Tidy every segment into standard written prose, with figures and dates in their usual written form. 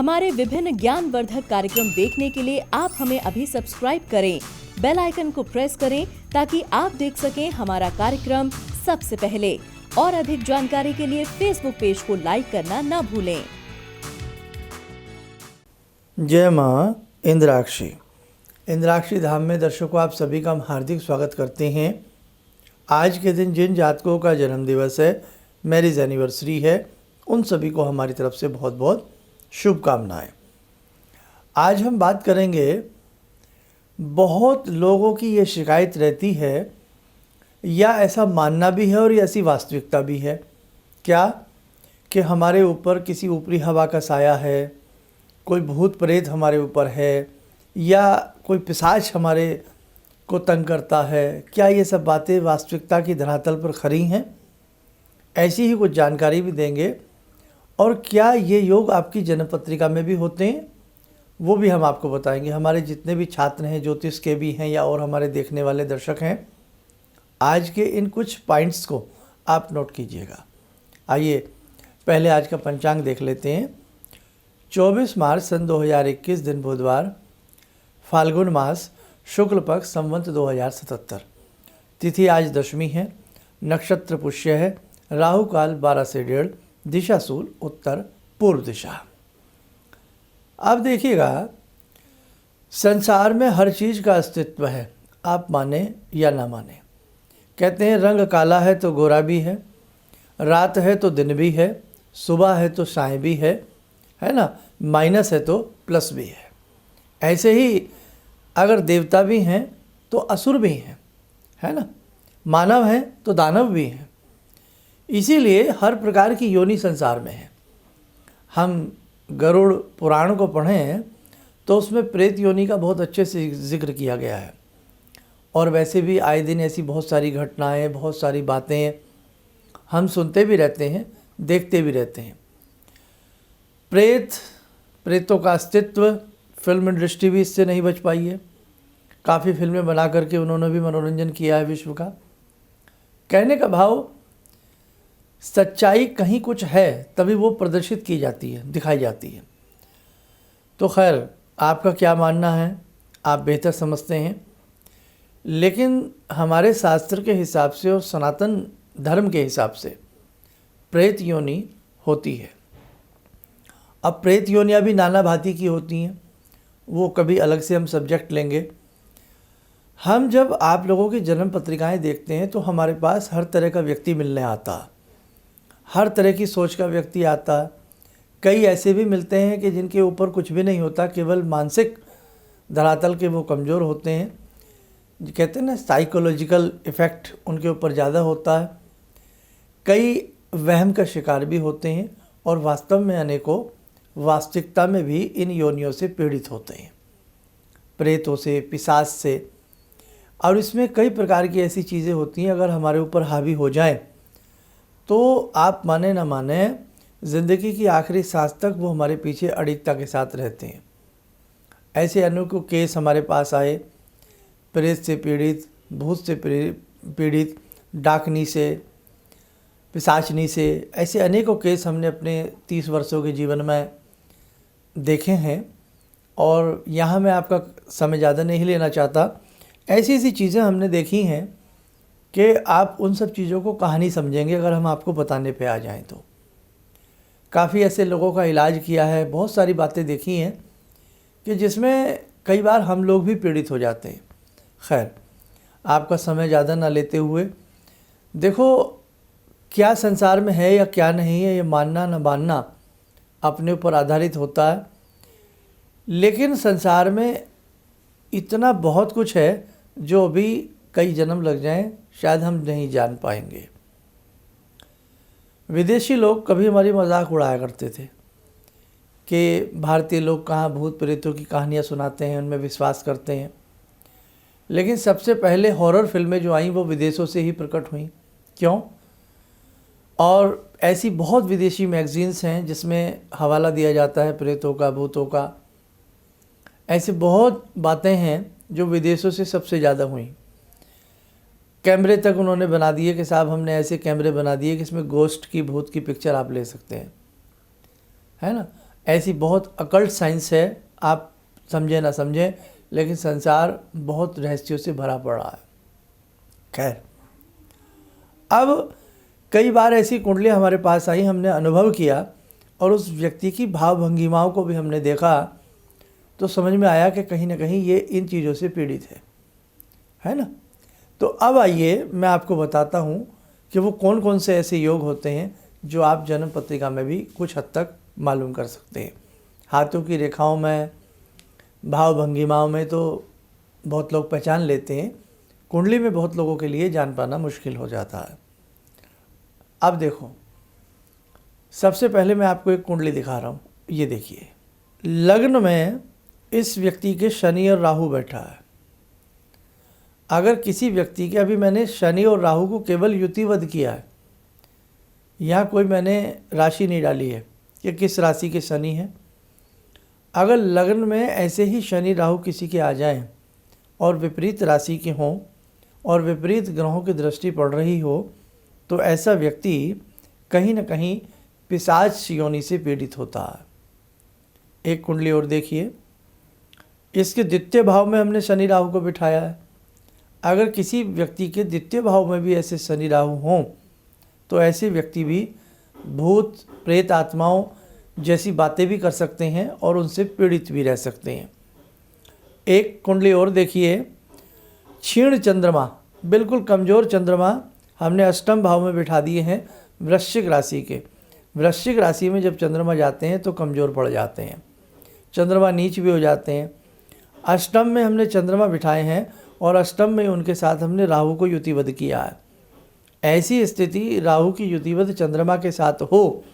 हमारे विभिन्न ज्ञानवर्धक कार्यक्रम देखने के लिए आप हमें अभी सब्सक्राइब करें, बेल आइकन को प्रेस करें ताकि आप देख सकें हमारा कार्यक्रम सबसे पहले। और अधिक जानकारी के लिए फेसबुक पेज को लाइक करना न भूलें। जय माँ इंद्राक्षी। इंद्राक्षी धाम में दर्शकों आप सभी का हम हार्दिक स्वागत करते हैं। आज के दिन जिन जातकों का जन्म दिवस है, मैरिज एनिवर्सरी है, उन सभी को हमारी तरफ से बहुत बहुत शुभकामनाएं। आज हम बात करेंगे, बहुत लोगों की ये शिकायत रहती है या ऐसा मानना भी है और ये ऐसी वास्तविकता भी है क्या कि हमारे ऊपर किसी ऊपरी हवा का साया है, कोई भूत प्रेत हमारे ऊपर है या कोई पिशाच हमारे को तंग करता है। क्या ये सब बातें वास्तविकता की धरातल पर खरी हैं? ऐसी ही कुछ जानकारी भी देंगे। और क्या ये योग आपकी जन्म पत्रिका में भी होते हैं, वो भी हम आपको बताएंगे। हमारे जितने भी छात्र हैं, ज्योतिष के भी हैं या और हमारे देखने वाले दर्शक हैं, आज के इन कुछ पॉइंट्स को आप नोट कीजिएगा। आइए पहले आज का पंचांग देख लेते हैं। 24 मार्च सन 2021 दिन बुधवार, फाल्गुन मास, शुक्ल पक्ष, संवत 2077। तिथि आज दशमी है, नक्षत्र पुष्य है, राहु काल 12 से 1:30, दिशा सूल उत्तर पूर्व दिशा। अब देखिएगा, संसार में हर चीज़ का अस्तित्व है, आप माने या ना माने। कहते हैं रंग काला है तो गोरा भी है, रात है तो दिन भी है, सुबह है तो साय भी है ना, माइनस है तो प्लस भी है। ऐसे ही अगर देवता भी हैं तो असुर भी हैं, है ना, मानव हैं तो दानव भी हैं। इसीलिए हर प्रकार की योनि संसार में है। हम गरुड़ पुराण को पढ़ें तो उसमें प्रेत योनि का बहुत अच्छे से जिक्र किया गया है। और वैसे भी आए दिन ऐसी बहुत सारी घटनाएं, बहुत सारी बातें हम सुनते भी रहते हैं, देखते भी रहते हैं। प्रेतों का अस्तित्व, फिल्म इंडस्ट्री भी इससे नहीं बच पाई है। काफ़ी फिल्में बना करके उन्होंने भी मनोरंजन किया है विश्व का। कहने का भाव, सच्चाई कहीं कुछ है तभी वो प्रदर्शित की जाती है, दिखाई जाती है। तो खैर, आपका क्या मानना है आप बेहतर समझते हैं, लेकिन हमारे शास्त्र के हिसाब से और सनातन धर्म के हिसाब से प्रेत योनि होती है। अब प्रेत योनियाँ भी नाना भांति की होती हैं, वो कभी अलग से हम सब्जेक्ट लेंगे। हम जब आप लोगों की जन्म पत्रिकाएं देखते हैं तो हमारे पास हर तरह का व्यक्ति मिलने आता, हर तरह की सोच का व्यक्ति आता। कई ऐसे भी मिलते हैं कि जिनके ऊपर कुछ भी नहीं होता, केवल मानसिक धरातल के वो कमज़ोर होते हैं। कहते हैं ना, साइकोलॉजिकल इफ़ेक्ट उनके ऊपर ज़्यादा होता है। कई वहम का शिकार भी होते हैं और वास्तव में अनेकों वास्तविकता में भी इन योनियों से पीड़ित होते हैं, प्रेतों से, पिशाच से। और इसमें कई प्रकार की ऐसी चीज़ें होती हैं, अगर हमारे ऊपर हावी हो जाए तो आप माने ना माने, ज़िंदगी की आखिरी सांस तक वो हमारे पीछे अडिगता के साथ रहते हैं। ऐसे अनेकों केस हमारे पास आए, प्रेत से पीड़ित, भूत से पीड़ित, डाकनी से, पिशाचनी से, ऐसे अनेकों केस हमने अपने 30 वर्षों के जीवन में देखे हैं। और यहाँ मैं आपका समय ज़्यादा नहीं लेना चाहता। ऐसी ऐसी चीज़ें हमने देखी हैं कि आप उन सब चीज़ों को कहानी समझेंगे अगर हम आपको बताने पे आ जाएं तो। काफ़ी ऐसे लोगों का इलाज किया है, बहुत सारी बातें देखी हैं कि जिसमें कई बार हम लोग भी पीड़ित हो जाते हैं। खैर, आपका समय ज़्यादा ना लेते हुए, देखो क्या संसार में है या क्या नहीं है, ये मानना ना मानना अपने ऊपर आधारित होता है। लेकिन संसार में इतना बहुत कुछ है जो अभी कई जन्म लग जाएं शायद हम नहीं जान पाएंगे। विदेशी लोग कभी हमारी मजाक उड़ाया करते थे कि भारतीय लोग कहाँ भूत प्रेतों की कहानियाँ सुनाते हैं, उनमें विश्वास करते हैं। लेकिन सबसे पहले हॉरर फिल्में जो आईं वो विदेशों से ही प्रकट हुईं। क्यों? और ऐसी बहुत विदेशी मैगज़ीन्स हैं जिसमें हवाला दिया जाता है प्रेतों का, भूतों का। ऐसे बहुत बातें हैं जो विदेशों से सबसे ज़्यादा हुई। कैमरे तक उन्होंने बना दिए कि साहब हमने ऐसे कैमरे बना दिए कि इसमें गोस्ट की, भूत की पिक्चर आप ले सकते हैं, है ना। ऐसी बहुत अकल्ट साइंस है, आप समझे ना समझें, लेकिन संसार बहुत रहस्यों से भरा पड़ा है। खैर, अब कई बार ऐसी कुंडलियाँ हमारे पास आई, हमने अनुभव किया और उस व्यक्ति की भाव भंगिमाओं को भी हमने देखा, तो समझ में आया कि कहीं ना कहीं ये इन चीज़ों से पीड़ित है ना। तो अब आइए मैं आपको बताता हूँ कि वो कौन कौन से ऐसे योग होते हैं जो आप जन्म पत्रिका में भी कुछ हद तक मालूम कर सकते हैं। हाथों की रेखाओं में, भाव भंगिमाओं में तो बहुत लोग पहचान लेते हैं, कुंडली में बहुत लोगों के लिए जान पाना मुश्किल हो जाता है। अब देखो, सबसे पहले मैं आपको एक कुंडली दिखा रहा हूँ। ये देखिए, लग्न में इस व्यक्ति के शनि और राहु बैठा है। अगर किसी व्यक्ति के, अभी मैंने शनि और राहु को केवल युतिवत किया है, यहाँ कोई मैंने राशि नहीं डाली है कि किस राशि के शनि हैं। अगर लग्न में ऐसे ही शनि राहु किसी के आ जाएं और विपरीत राशि के हों और विपरीत ग्रहों की दृष्टि पड़ रही हो, तो ऐसा व्यक्ति कहीं न कहीं पिशाच योनि से पीड़ित होता है। एक कुंडली और देखिए, इसके द्वितीय भाव में हमने शनि राहु को बिठाया है। अगर किसी व्यक्ति के द्वितीय भाव में भी ऐसे शनि राहु हों, तो ऐसे व्यक्ति भी भूत प्रेत आत्माओं जैसी बातें भी कर सकते हैं और उनसे पीड़ित भी रह सकते हैं। एक कुंडली और देखिए, क्षीण चंद्रमा, बिल्कुल कमज़ोर चंद्रमा हमने अष्टम भाव में बिठा दिए हैं वृश्चिक राशि के। वृश्चिक राशि में जब चंद्रमा जाते हैं तो कमज़ोर पड़ जाते हैं, चंद्रमा नीच भी हो जाते हैं। अष्टम में हमने चंद्रमा बिठाए हैं और अष्टम में उनके साथ हमने राहु को युतिवत किया है। ऐसी स्थिति राहु की युतिवत चंद्रमा के साथ हो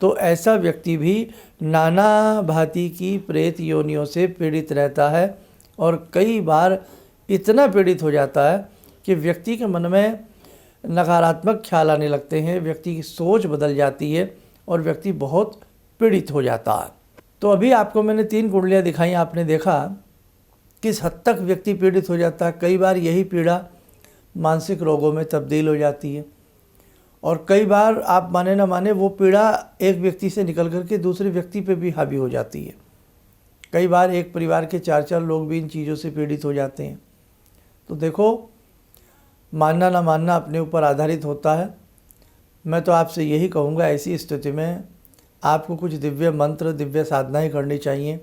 तो ऐसा व्यक्ति भी नाना भांति की प्रेत योनियों से पीड़ित रहता है और कई बार इतना पीड़ित हो जाता है कि व्यक्ति के मन में नकारात्मक ख्याल आने लगते हैं, व्यक्ति की सोच बदल जाती है और व्यक्ति बहुत पीड़ित हो जाता है। तो अभी आपको मैंने 3 कुंडलियाँ दिखाई, आपने देखा किस हद तक व्यक्ति पीड़ित हो जाता है। कई बार यही पीड़ा मानसिक रोगों में तब्दील हो जाती है और कई बार आप माने ना माने वो पीड़ा एक व्यक्ति से निकल करके दूसरे व्यक्ति पे भी हावी हो जाती है। कई बार एक परिवार के 4-4 लोग भी इन चीज़ों से पीड़ित हो जाते हैं। तो देखो, मानना ना मानना अपने ऊपर आधारित होता है। मैं तो आपसे यही कहूँगा, ऐसी स्थिति में आपको कुछ दिव्य मंत्र, दिव्य साधनाएं करनी चाहिए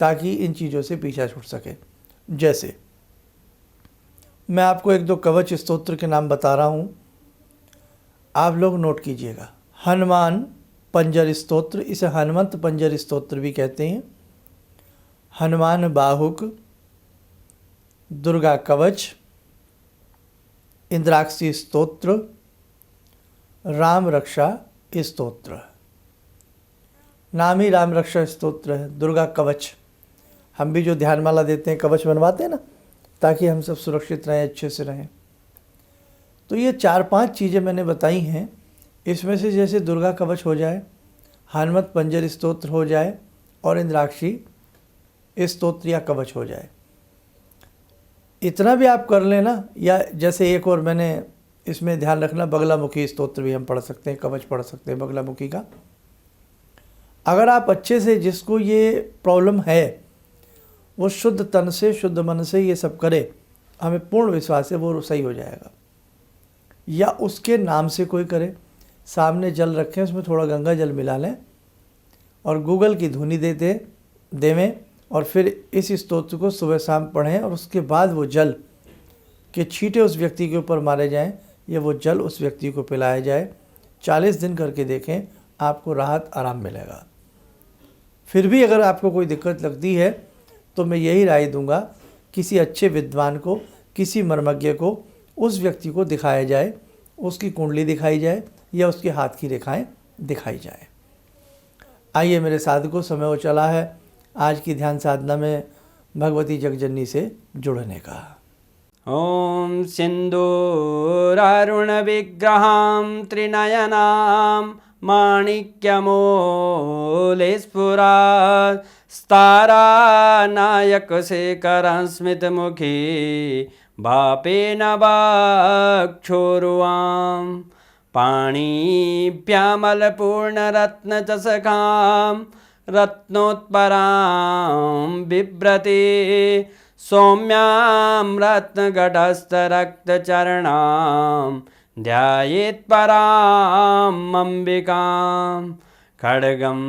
ताकि इन चीज़ों से पीछा छूट सके। जैसे मैं आपको 1-2 कवच स्तोत्र के नाम बता रहा हूँ, आप लोग नोट कीजिएगा। हनुमान पंजर स्तोत्र, इसे हनुमंत पंजर स्तोत्र भी कहते हैं। हनुमान बाहुक, दुर्गा कवच, इंद्राक्षी स्तोत्र, राम रक्षा स्तोत्र। नाम ही राम रक्षा स्तोत्र है। दुर्गा कवच, हम भी जो ध्यानमाला देते हैं, कवच बनवाते हैं ना, ताकि हम सब सुरक्षित रहें, अच्छे से रहें। तो ये 4-5 चीज़ें मैंने बताई हैं। इसमें से जैसे दुर्गा कवच हो जाए, हनुमत पंजर स्तोत्र हो जाए और इंद्राक्षी स्तोत्र या कवच हो जाए, इतना भी आप कर लेना। या जैसे एक और मैंने इसमें ध्यान रखना, बगलामुखी स्तोत्र भी हम पढ़ सकते हैं, कवच पढ़ सकते हैं बगलामुखी का। अगर आप अच्छे से, जिसको ये प्रॉब्लम है वो शुद्ध तन से, शुद्ध मन से ये सब करे, हमें पूर्ण विश्वास है वो सही हो जाएगा। या उसके नाम से कोई करे, सामने जल रखें, उसमें थोड़ा गंगा जल मिला लें और गूगल की धुनी देवें और फिर इस स्तोत्र को सुबह शाम पढ़ें और उसके बाद वो जल के छींटे उस व्यक्ति के ऊपर मारे जाएं या वो जल उस व्यक्ति को पिलाया जाए। 40 दिन करके देखें, आपको राहत आराम मिलेगा। फिर भी अगर आपको कोई दिक्कत लगती है तो मैं यही राय दूंगा, किसी अच्छे विद्वान को, किसी मर्मज्ञ को, उस व्यक्ति को दिखाया जाए, उसकी कुंडली दिखाई जाए या उसके हाथ की रेखाएं दिखाई जाए। आइए मेरे साधकों, समय हो चला है आज की ध्यान साधना में भगवती जगजननी से जुड़ने का। ॐ सिन्दूरारुणविग्रहां त्रिनयनां माणिक्यमूलस्फुरात् स्तारानायकशेखरं स्मितमुखी भापेन वाक्छोरुवां पाणिभ्यामलपूर्णरत्नचषकां रत्नोत्परां बिभ्रति सौम्यां रत्नघटस्थरक्तचरणां ध्यायेत् पराम् अम्बिकां खड्गं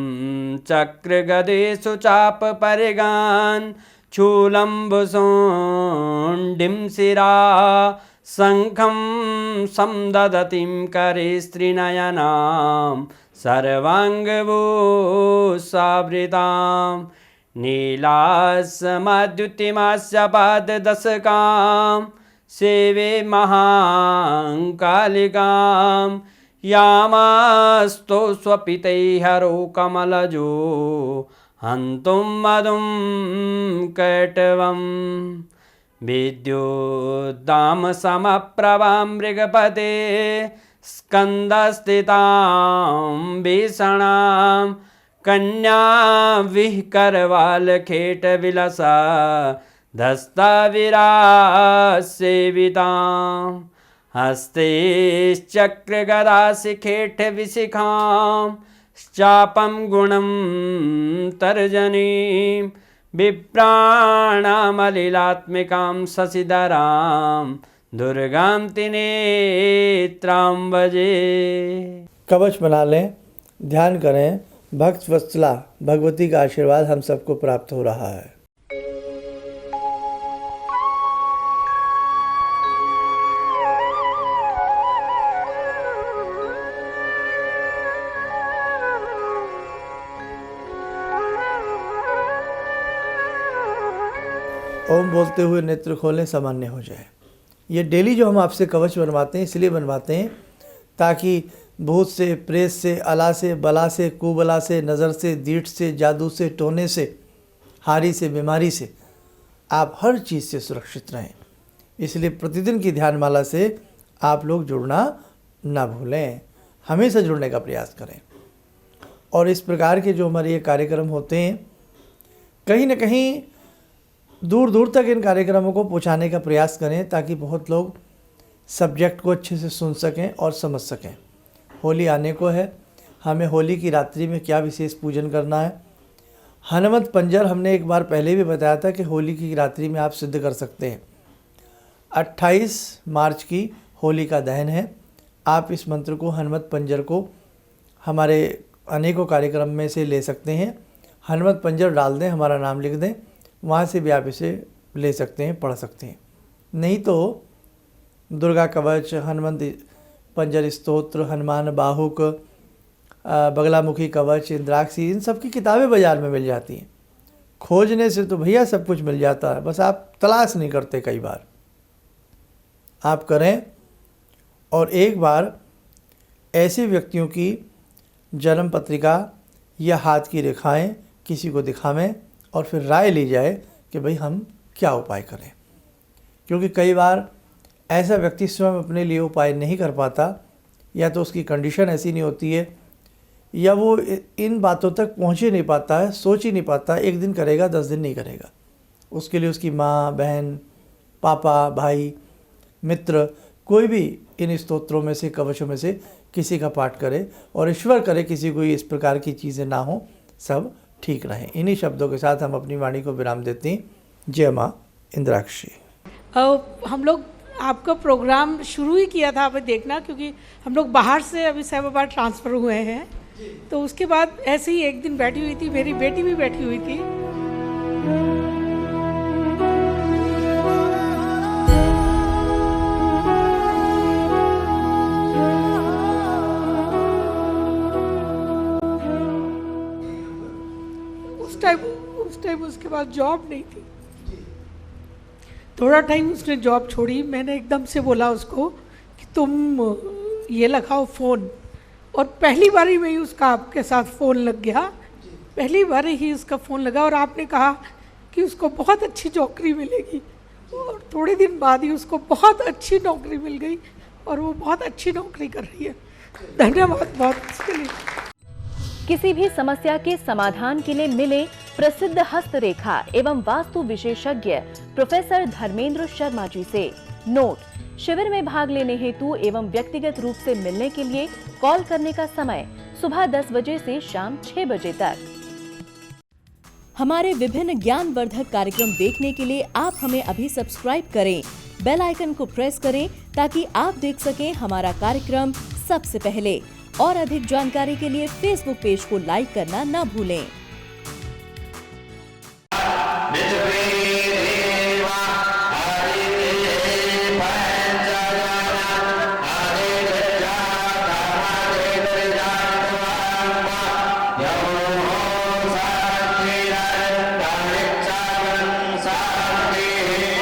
चक्रगदेषु चापपरिगान् चूलम्बुसुण्डिं शिरा शङ्खं संदधतीं करे स्त्रीनयनां सर्वाङ्गभूषावृतां नीलास्मद्युतिमास्य पाददशकां सेवे महाकालिकां यामास्तो स्वपितैहरो कमलजो हन्तुं मधुं कैटवम् विद्युद्दाम समप्रभां मृगपते स्कन्दस्थितां भीषणां कन्या विहकरवालखेटविलसा धस्ताविरासेवितां हस्तैश्चक्रगदाशिखेटविशिखां चापं गुणं तर्जनीं विप्राणामलिलात्मिकां शशिधरां दुर्गां त्रिनेत्रां भजे। कवच बना लें, ध्यान करें, भक्त वत्सला भगवती का आशीर्वाद हम सबको प्राप्त हो रहा है। ओम बोलते हुए नेत्र खोलें, सामान्य हो जाए। ये डेली जो हम आपसे कवच बनवाते हैं इसलिए बनवाते हैं ताकि भूत से, प्रेत से, अला से, बला से, कुबला से, नज़र से, दीठ से, जादू से, टोने से, हारी से, बीमारी से आप हर चीज़ से सुरक्षित रहें। इसलिए प्रतिदिन की ध्यानमाला से आप लोग जुड़ना ना भूलें, हमेशा जुड़ने का प्रयास करें। और इस प्रकार के जो हमारे ये कार्यक्रम होते हैं, कहीं ना कहीं दूर दूर तक इन कार्यक्रमों को पहुंचाने का प्रयास करें ताकि बहुत लोग सब्जेक्ट को अच्छे से सुन सकें और समझ सकें। होली आने को है, हमें होली की रात्रि में क्या विशेष पूजन करना है। हनुमत पंजर हमने एक बार पहले भी बताया था कि होली की रात्रि में आप सिद्ध कर सकते हैं। 28 मार्च की होली का दहन है। आप इस मंत्र को, हनुमत पंजर को हमारे अनेकों कार्यक्रम में से ले सकते हैं। हनुमत पंजर डाल दें, हमारा नाम लिख दें, वहाँ से भी आप इसे ले सकते हैं, पढ़ सकते हैं। नहीं तो दुर्गा कवच, हनुमंत पंजर स्तोत्र, हनुमान बाहुक, बगलामुखी कवच, इंद्राक्षी, इन सब की किताबें बाज़ार में मिल जाती हैं। खोजने से तो भैया सब कुछ मिल जाता है, बस आप तलाश नहीं करते। कई बार आप करें और एक बार ऐसे व्यक्तियों की जन्म पत्रिका या हाथ की रेखाएं किसी को दिखावें और फिर राय ली जाए कि भाई हम क्या उपाय करें। क्योंकि कई बार ऐसा व्यक्ति स्वयं अपने लिए उपाय नहीं कर पाता, या तो उसकी कंडीशन ऐसी नहीं होती है, या वो इन बातों तक पहुंच ही नहीं पाता है, सोच ही नहीं पाता। एक दिन करेगा, 10 दिन नहीं करेगा। उसके लिए उसकी माँ, बहन, पापा, भाई, मित्र, कोई भी इन स्तोत्रों में से, कवचों में से किसी का पाठ करे और ईश्वर करे किसी को इस प्रकार की चीज़ें ना हो, सब ठीक रहें। इन्हीं शब्दों के साथ हम अपनी वाणी को विराम देते हैं। जय माँ इंद्राक्षी। हम लोग आपका प्रोग्राम शुरू ही किया था अभी देखना, क्योंकि हम लोग बाहर से अभी साहिबाबाद ट्रांसफ़र हुए हैं, तो उसके बाद ऐसे ही एक दिन बैठी हुई थी, मेरी बेटी भी बैठी हुई थी। उस टाइम उसके बाद जॉब नहीं थी। थोड़ा टाइम उसने जॉब छोड़ी। मैंने एकदम से बोला उसको कि तुम ये लगाओ फ़ोन, और पहली बार ही में ही उसका आपके साथ फ़ोन लग गया। पहली बार ही उसका फ़ोन लगा और आपने कहा कि उसको बहुत अच्छी नौकरी मिलेगी, और थोड़े दिन बाद ही उसको बहुत अच्छी नौकरी मिल गई और वो बहुत अच्छी नौकरी कर रही है। धन्यवाद बहुत इसके लिए। किसी भी समस्या के समाधान के लिए मिले प्रसिद्ध हस्तरेखा एवं वास्तु विशेषज्ञ प्रोफेसर धर्मेंद्र शर्मा जी से। नोट: शिविर में भाग लेने हेतु एवं व्यक्तिगत रूप से मिलने के लिए कॉल करने का समय सुबह 10 बजे से शाम 6 बजे तक। हमारे विभिन्न ज्ञानवर्धक कार्यक्रम देखने के लिए आप हमें अभी सब्सक्राइब करें, बेल आइकन को प्रेस करें ताकि आप देख सकें हमारा कार्यक्रम सबसे पहले। और अधिक जानकारी के लिए फेसबुक पेज को लाइक करना न भूलें।